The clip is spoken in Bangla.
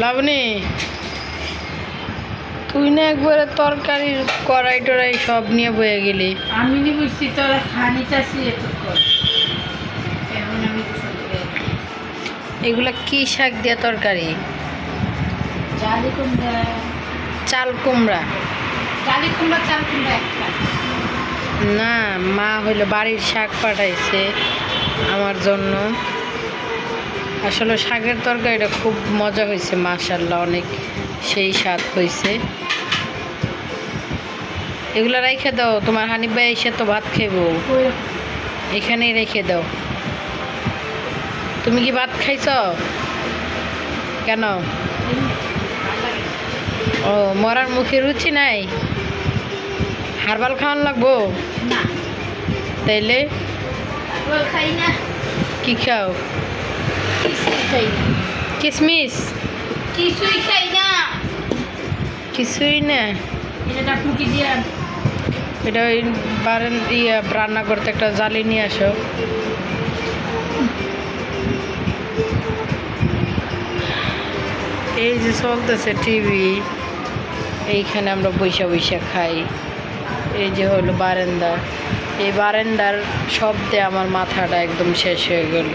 লাবণী, তুই না একবারে তরকারির কড়াই টড়াই সব নিয়ে বয়ে গেলি। আমি নি বুঝছি তোরা খানি চাষি এত কর এখন আমি এগুলা কি শাক দিয়া তরকারি? জালি কুমড়া। চাল কুমড়া? জালি কুমড়া চাল কুমড়া একটা। না, মা হইলো বাড়ির শাক পাঠাইছে আমার জন্য। আসলে শাকের তরকারিটা খুব মজা হয়েছে, মাশাআল্লাহ, অনেক সেই স্বাদ হয়েছে। এগুলা রেখে দাও, তোমার হানিফ ভাই এসে তো ভাত খাইব, এখানেই রেখে দাও। তুমি কি ভাত খাইছ? কেন? ও, মরার মুখে রুচি নাই? হারবাল খাওয়ান লাগবো? না তাইলে খাই না। কি খাও? কিছুই খাই না। কিশমিশ? কিছুই খাই না। কিছুই না? এটা ফুটি দিয়া এটা ওই রান্না করতে একটা জালি নিয়ে আসো। এই যে চলতেছে টিভি, এইখানে আমরা বৈশা বৈশা খাই। এই যে হলো বারান্দা, এই বারান্দার শব্দে আমার মাথাটা একদম শেষ হয়ে গেল।